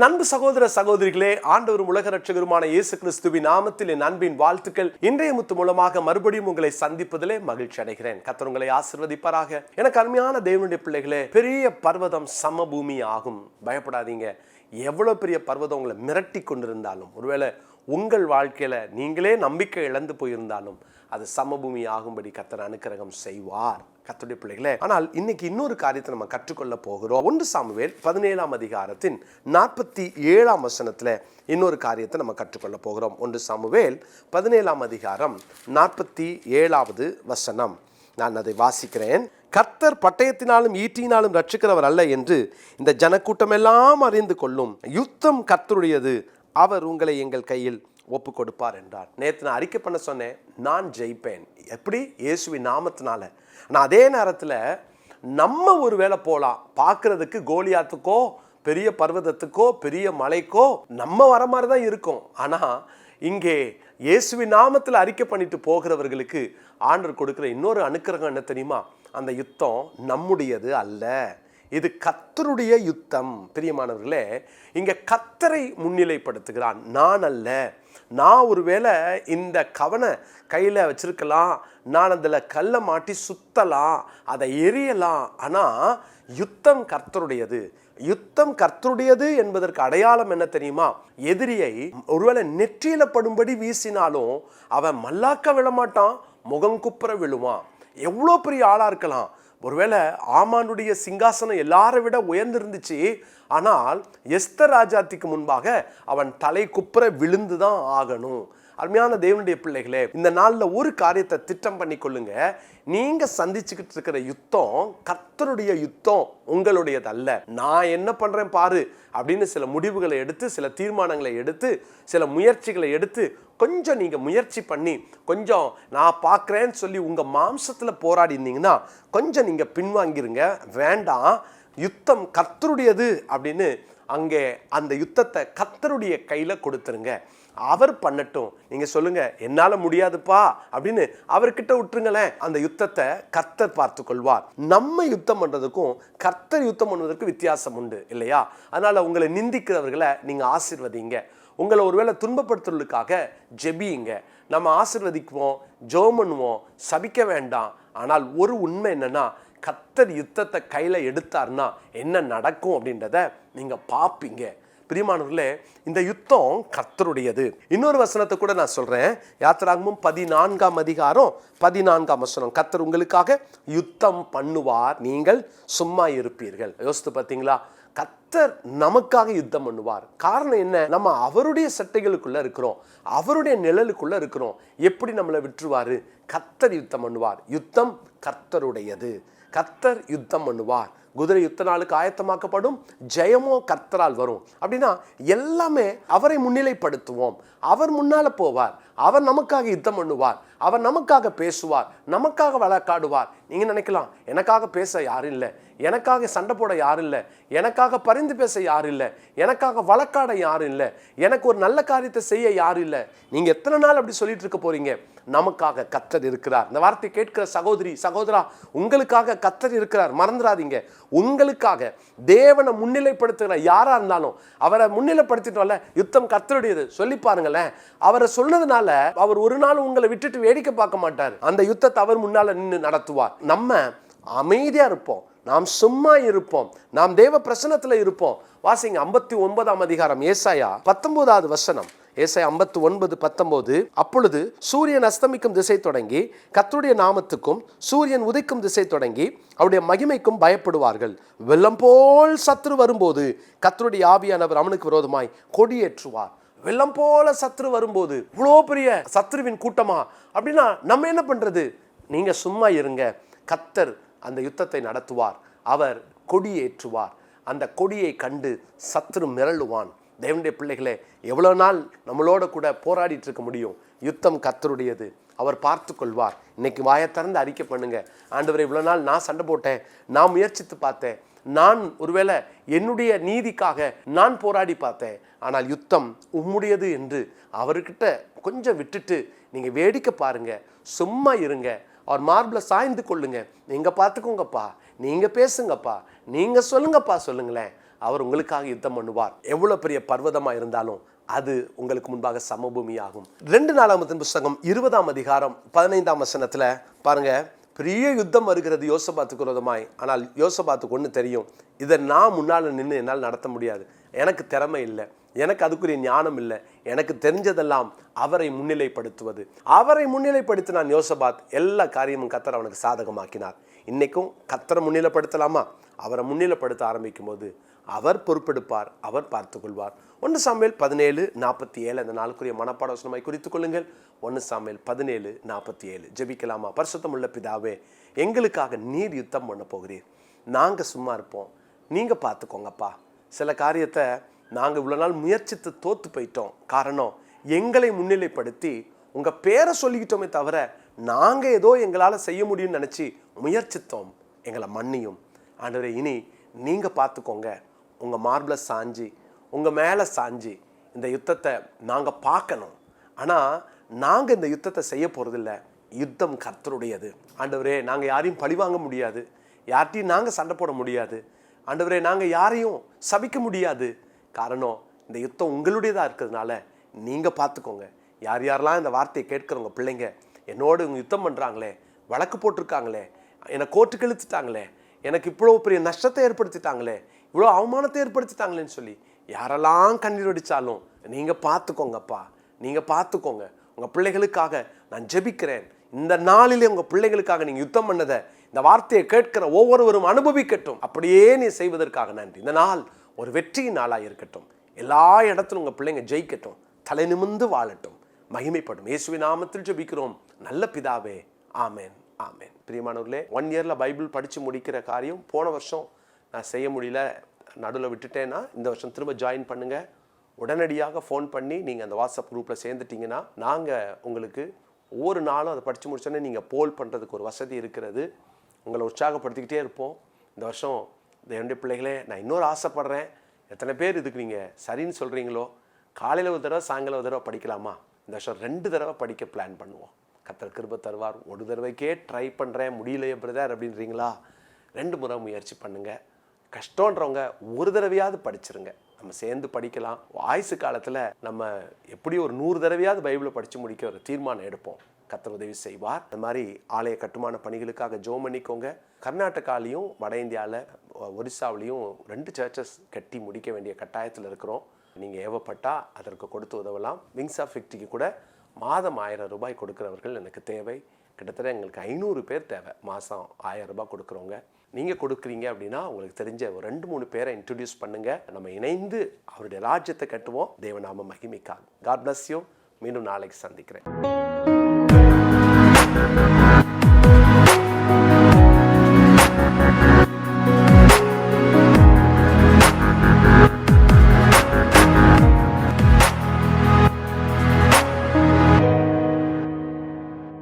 என் அன்பு சகோதர சகோதரிகளே, ஆண்டவரும் உலக ரட்சகருமான இயேசு கிறிஸ்துவின் நாமத்தில் என் அன்பின் வாழ்த்துக்கள். இன்றைய முத்து மூலமாக மறுபடியும் உங்களை சந்திப்பதிலே மகிழ்ச்சி அடைகிறேன். கர்த்தர் உங்களை ஆசீர்வதிப்பாராக. எனக்கு அருமையான தேவனுடைய பிள்ளைகளே, பெரிய பர்வதம் சமபூமி ஆகும். பயப்படாதீங்க. எவ்வளவு பெரிய பர்வதம் உங்களை மிரட்டி கொண்டிருந்தாலும், ஒருவேளை உங்கள் வாழ்க்கையில நீங்களே நம்பிக்கை இழந்து போயிருந்தாலும் அது சமபூமி ஆகும்படி கர்த்தர் அனுக்கிரகம் செய்வார். கர்த்தருடைய பிள்ளைகளே, ஆனால் இன்னைக்கு இன்னொரு காரியத்தை நம்ம கற்றுக்கொள்ள போகிறோம். 1 சாமுவேல் 17ஆம் அதிகாரத்தின் 47ஆம் வசனத்துல இன்னொரு காரியத்தை நம்ம கற்றுக்கொள்ள போகிறோம். 1 சாமுவேல் 17ஆம் அதிகாரம் 47வது வசனம். நான் அதை வாசிக்கிறேன். கர்த்தர் பட்டயத்தினாலும் ஈட்டினாலும் ரட்சிக்கிறவர் அல்ல என்று இந்த ஜனக்கூட்டம் எல்லாம் அறிந்து கொள்ளும். யுத்தம் கர்த்தருடையது, அவர் உங்களை எங்கள் கையில் ஒப்பு கொடுப்பார் என்றார். நேற்று நான் அறிக்கை பண்ண சொன்னேன், நான் ஜெயிப்பேன். எப்படி? இயேசுவின் நாமத்தினால. நான் அதே நேரத்தில் நம்ம ஒரு வேளை போகலாம், பார்க்கறதுக்கு கோலியாத்துக்கோ பெரிய பர்வதத்துக்கோ பெரிய மலைக்கோ நம்ம வர மாதிரி தான் இருக்கும். ஆனால் இங்கே இயேசுவின் நாமத்தில் அறிக்கை பண்ணிட்டு போகிறவர்களுக்கு ஆண்டவர் கொடுக்குற இன்னொரு அனுக்கிரகம் என்ன தெரியுமா? அந்த யுத்தம் நம்முடையது அல்ல, இது கர்த்தருடைய யுத்தம். பிரியமானவர்களே, இங்க கர்த்தரை முன்னிலைப்படுத்துகிறான், நான் அல்ல. நான் ஒருவேளை இந்த கவனை கையில் வச்சிருக்கலாம், நான் அதில் கல்லை மாட்டி சுத்தலாம், அதை எரியலாம். ஆனால் யுத்தம் கர்த்தருடையது. யுத்தம் கர்த்தருடையது என்பதற்கு அடையாளம் என்ன தெரியுமா? எதிரியை ஒருவேளை நெற்றியில படும்படி வீசினாலும் அவன் மல்லாக்க விழமாட்டான், முகங்குப்புற விழுவான். எவ்வளோ பெரிய ஆளா இருக்கலாம். ஒருவேளை ஆமானுடைய சிங்காசனம் எல்லாரை விட உயர்ந்திருந்துச்சு, ஆனால் எஸ்தர் ராஜாத்திக்கு முன்பாக அவன் தலை குப்புற விழுந்துதான் ஆகணும். அருமையான தேவனுடைய பிள்ளைகளே, இந்த நாள்ல ஒரு காரியத்தை திட்டம் பண்ணி கொள்ளுங்க. நீங்க சந்திச்சுக்கிட்டு இருக்கிற யுத்தம் கர்த்தருடைய யுத்தம், உங்களுடையது அல்ல. நான் என்ன பண்றேன் பாரு அப்படின்னு சில முடிவுகளை எடுத்து, சில தீர்மானங்களை எடுத்து, சில முயற்சிகளை எடுத்து, கொஞ்சம் நீங்க முயற்சி பண்ணி கொஞ்சம் நான் பார்க்குறேன்னு சொல்லி உங்க மாம்சத்துல போராடி இருந்தீங்கன்னா கொஞ்சம் நீங்க பின்வாங்கிருங்க. வேண்டாம், யுத்தம் கர்த்தருடையது அப்படின்னு அங்கே அந்த யுத்தத்தை கர்த்தருடைய கையில கொடுத்துருங்க. அவர் பண்ணட்டும். நீங்க சொல்லுங்க, என்னால முடியாதுப்பா அப்படின்னு அவர்கிட்ட விட்டுருங்களேன். அந்த யுத்தத்தை கர்த்தர் பார்த்து கொள்வார். நம்ம யுத்தம் பண்றதுக்கும் கர்த்தர் யுத்தம் பண்ணுவதற்கு வித்தியாசம் உண்டு இல்லையா? அதனால உங்களை நிந்திக்கிறவர்களை நீங்க ஆசீர்வதிங்க. உங்களை ஒருவேளை துன்பப்படுத்துறதுக்காக ஜெபியுங்க. நம்ம ஆசீர்வதிக்குவோம், ஜெபம் பண்ணுவோம், சபிக்க வேண்டாம். ஆனால் ஒரு உண்மை என்னன்னா, கர்த்தர் யுத்தத்தை கையில எடுத்தார்னா என்ன நடக்கும் அப்படின்றத நீங்க பார்ப்பீங்க. பிரியமானவர்களே, இந்த யுத்தம் கர்த்தருடையது. இன்னொரு வசனத்தை கூட நான் சொல்றேன். யாத்திராகமம் 14ஆம் அதிகாரம் 14ஆம் வசனம். கர்த்தர் உங்களுக்காக யுத்தம் பண்ணுவார், நீங்கள் சும்மா இருப்பீர்கள். யோசித்து பார்த்தீங்களா? கர்த்தர் நமக்காக யுத்தம் பண்ணுவார். காரணம் என்ன? நம்ம அவருடைய சட்டைகளுக்குள்ள இருக்கிறோம், அவருடைய நிழலுக்குள்ள இருக்கிறோம். எப்படி நம்மளை விட்டுருவாரு? கர்த்தர் யுத்தம் பண்ணுவார். யுத்தம் கர்த்தருடையது. கர்த்தர் யுத்தம் பண்ணுவார். குதிரை யுத்த நாளுக்கு ஆயத்தமாக்கப்படும், ஜெயமோ கர்த்தரால் வரும். அப்படின்னா எல்லாமே அவரை முன்னிலைப்படுத்துவோம். அவர் முன்னால போவார், அவர் நமக்காக யுத்தம் பண்ணுவார், அவர் நமக்காக பேசுவார், நமக்காக வழக்காடுவார். நீங்க நினைக்கலாம், எனக்காக பேச யாரும் இல்லை, எனக்காக சண்டை போட யாரும் இல்லை, எனக்காக பரிந்து பேச யாரும் இல்லை, எனக்காக வழக்காட யாரும் இல்லை, எனக்கு ஒரு நல்ல காரியத்தை செய்ய யாரும் இல்லை. நீங்க எத்தனை நாள் அப்படி சொல்லிட்டு இருக்க போறீங்க? நமக்காக கர்த்தர் இருக்கிறார். இந்த வார்த்தை கேட்கிற சகோதரி சகோதரா, உங்களுக்காக கர்த்தர் இருக்கிறார். மறந்துடாதீங்க. உங்களுக்காக தேவனை முன்னிலைப்படுத்துகிற யாரா இருந்தாலும் அவரை முன்னிலைப்படுத்திட்டோம்ல, யுத்தம் கர்த்தருடையது சொல்லி பாருங்களேன். அவரை சொன்னதுனால அவர் ஒரு நாள் உங்களை விட்டுட்டு வேடிக்கை பார்க்க மாட்டார். அந்த யுத்தத்தை அவர் முன்னால நின்று நடத்துவார். நம்ம அமைதியா இருப்போம், நாம் சும்மா இருப்போம், நாம் தேவ பிரசன்னத்துல இருப்போம். வாசிங்க 59ஆம் அதிகாரம் ஏசாயா 19வது வசனம். ஏசாயா 59:19. அப்பொழுது சூரியன் அஸ்தமிக்கும் திசை தொடங்கி கர்த்தருடைய நாமத்துக்கும் சூரியன் உதிக்கும் திசை தொடங்கி அவருடைய மகிமைக்கும் பயப்படுவார்கள். வெள்ளம் போல் சத்துரு வரும்போது கர்த்தருடைய ஆவியானவர் அவனுக்கு விரோதமாய் கொடியேற்றுவார். வெள்ளம் போல சத்துரு வரும்போது, இவ்வளோ பெரிய சத்துருவின் கூட்டமா அப்படின்னா நம்ம என்ன பண்றது? நீங்க சும்மா இருங்க. கர்த்தர் அந்த யுத்தத்தை நடத்துவார், அவர் கொடியேற்றுவார். அந்த கொடியை கண்டு சத்துரு மிரளுவான். தேவனுடைய பிள்ளைகளே, எவ்வளோ நாள் நம்மளோட கூட போராடிட்டு இருக்க முடியும்? யுத்தம் கர்த்தருடையது, அவர் பார்த்து கொள்வார். இன்னைக்கு வாயை திறந்து அறிக்கை பண்ணுங்க. ஆண்டவரே, இவ்வளோ நாள் நான் சண்டை போட்டேன், நான் முயற்சித்து பார்த்தேன், நான் ஒருவேளை என்னுடைய நீதிக்காக நான் போராடி பார்த்தேன், ஆனால் யுத்தம் உம்முடையது என்று அவர்கிட்ட கொஞ்சம் விட்டுட்டு நீங்க வேடிக்கை பாருங்க, சும்மா இருங்க. அவர் மார்பில் சாய்ந்து கொள்ளுங்க. நீங்க பார்த்துக்கோங்கப்பா, நீங்க பேசுங்கப்பா, நீங்க சொல்லுங்கப்பா, சொல்லுங்களேன். அவர் உங்களுக்காக யுத்தம் பண்ணுவார். எவ்வளவு பெரிய பர்வதமா இருந்தாலும் அது உங்களுக்கு முன்பாக சமபூமியாகும். 2 நாளாகமத்தின் புஸ்தகம் 20ஆம் அதிகாரம் 15ஆம் வசனத்துல பாருங்க, பெரிய யுத்தம் வருகிறது யோசபாத்துக்கு விரோதமாய். ஆனால் யோசபாத்துக்கு ஒன்று தெரியும், இதை நான் முன்னால் நின்று என்னால் நடத்த முடியாது, எனக்கு திறமை இல்லை, எனக்கு அதுக்குரிய ஞானம் இல்லை, எனக்கு தெரிஞ்சதெல்லாம் அவரை முன்னிலைப்படுத்துவது. அவரை முன்னிலைப்படுத்தினான் யோசபாத், எல்லா காரியமும் கர்த்தர் அவனுக்கு சாதகமாக்கினார். இன்னைக்கும் கர்த்தரை முன்னிலைப்படுத்தலாமா? அவரை முன்னிலைப்படுத்த ஆரம்பிக்கும் போது அவர் பொறுப்பெடுப்பார், அவர் பார்த்துக்கொள்வார். 1 சாமுவேல் 17:47 அந்த நாளுக்குரிய மனப்பாட வசனமாய் குறித்துக் கொள்ளுங்கள். 1 சாமுவேல் 17:47. ஜெபிக்கலாமா? பரிசுத்தமுள்ள பிதாவே, எங்களுக்காக நீர் யுத்தம் பண்ண போகிறீர், நாங்கள் சும்மா இருப்போம், நீங்கள் பார்த்துக்கோங்கப்பா. சில காரியத்தை நாங்கள் இவ்வளோ நாள் முயற்சித்து தோற்று போயிட்டோம். காரணம், எங்களை முன்னிலைப்படுத்தி உங்கள் பேரை சொல்லிக்கிட்டோமே தவிர நாங்கள் ஏதோ எங்களால் செய்ய முடியும்னு நினச்சி முயற்சித்தோம். எங்களை மன்னியும் ஆண்டவரே. இனி நீங்கள் பார்த்துக்கோங்க. உங்கள் மார்பில் சாஞ்சி, உங்கள் மேலே சாஞ்சி இந்த யுத்தத்தை நாங்கள் பார்க்கணும். ஆனால் நாங்கள் இந்த யுத்தத்தை செய்ய போகிறதில்ல, யுத்தம் கர்த்தருடையது. ஆண்டவரே, நாங்கள் யாரையும் பழிவாங்க முடியாது, யார்கிட்டையும் நாங்கள் சண்டை போட முடியாது. ஆண்டவரே, நாங்கள் யாரையும் சபிக்க முடியாது. காரணம், இந்த யுத்தம் உங்களுடையதாக இருக்கிறதுனால நீங்கள் பார்த்துக்கோங்க. யார் யாரெல்லாம் இந்த வார்த்தையை கேட்குறவங்க பிள்ளைங்க, என்னோடு இவங்க யுத்தம் பண்ணுறாங்களே, வழக்கு போட்டிருக்காங்களே, என்னை கோர்ட்டுக்கு இழுத்துட்டாங்களே, எனக்கு இவ்வளோ பெரிய நஷ்டத்தை ஏற்படுத்திட்டாங்களே, இவ்வளோ அவமானத்தை ஏற்படுத்திட்டாங்களேன்னு சொல்லி யாரெல்லாம் கண்ணீர் வடித்தாலும் நீங்கள் பார்த்துக்கோங்கப்பா, நீங்கள் பார்த்துக்கோங்க. உங்கள் பிள்ளைகளுக்காக நான் ஜெபிக்கிறேன். இந்த நாளிலே உங்கள் பிள்ளைகளுக்காக நீங்கள் யுத்தம் பண்ணதை இந்த வார்த்தையை கேட்கிற ஒவ்வொருவரும் அனுபவிக்கட்டும். அப்படியே நீ செய்வதற்காக நன்றி. இந்த நாள் ஒரு வெற்றியின் நாளாக இருக்கட்டும். எல்லா இடத்திலும் உங்கள் பிள்ளைங்க ஜெயிக்கட்டும், தலை நிமிர்ந்து வாழட்டும், மகிமைப்படும். இயேசுவின் நாமத்தில் ஜெபிக்கிறோம் நல்ல பிதாவே, ஆமேன், ஆமேன். பிரியமானவர்களே, 1 இயரில் பைபிள் படித்து முடிக்கிற காரியம் போன வருஷம் நான் செய்ய முடியல, நடுவில் விட்டுட்டேன்னா இந்த வருஷம் திரும்ப ஜாயின் பண்ணுங்கள். உடனடியாக ஃபோன் பண்ணி நீங்கள் அந்த வாட்ஸ்அப் குரூப்பில் சேர்ந்துட்டிங்கன்னா நாங்கள் உங்களுக்கு ஒவ்வொரு நாளும் அதை படித்து முடிச்சோன்னே நீங்கள் போல் பண்ணுறதுக்கு ஒரு வசதி இருக்கிறது. உங்களை உற்சாகப்படுத்திக்கிட்டே இருப்போம். இந்த வருஷம் என்னுடைய பிள்ளைகளே, நான் இன்னொரு ஆசைப்பட்றேன். எத்தனை பேர் இதுக்கு நீங்கள் சரின்னு சொல்கிறீங்களோ, காலையில் ஒரு தடவை சாயங்காலம் ஒரு தடவை படிக்கலாமா? இந்த வருஷம் 2 தடவை படிக்க பிளான் பண்ணுவோம். கர்த்தர் கிருபை தருவார். ஒரு தடவைக்கே ட்ரை பண்ணுறேன், முடியலையே பிரதர் அப்படின்றீங்களா? 2 முறை முயற்சி பண்ணுங்கள். கஷ்டன்றவங்க ஒரு தடவையாவது படிச்சிருங்க, நம்ம சேர்ந்து படிக்கலாம். ஆயுசு காலத்தில் நம்ம எப்படி ஒரு 100 தடவையாவது பைபிளை படித்து முடிக்க ஒரு தீர்மானம் எடுப்போம். கர்த்தர் உதவி செய்வார். இந்த மாதிரி ஆலய கட்டுமான பணிகளுக்காக ஜெபம் பண்ணிக்கோங்க. கர்நாடகாலையும் வட இந்தியாவில் ஒரிசாவிலையும் 2 சர்ச்சஸ் கட்டி முடிக்க வேண்டிய கட்டாயத்தில் இருக்கிறோம். நீங்கள் ஏவப்பட்டால் அதற்கு கொடுத்து உதவலாம். விங்ஸ் ஆஃப் விக்டரிக்கு கூட மாதம் 1000 ரூபாய் கொடுக்குறவர்கள் எனக்கு தேவை. கிட்டத்தட்ட எங்களுக்கு 500 பேர் தேவை. மாதம் 1000 ரூபாய் கொடுக்குறவங்க நீங்கள் கொடுக்குறீங்க அப்படின்னா உங்களுக்கு தெரிஞ்ச ஒரு 2-3 பேரை இன்ட்ரடியூஸ் பண்ணுங்கள். நம்ம இணைந்து அவருடைய ராஜ்யத்தை கட்டுவோம். தேவநாம மகிமைக்காக. God bless you. மீண்டும் நாளைக்கு சந்திக்கிறேன்.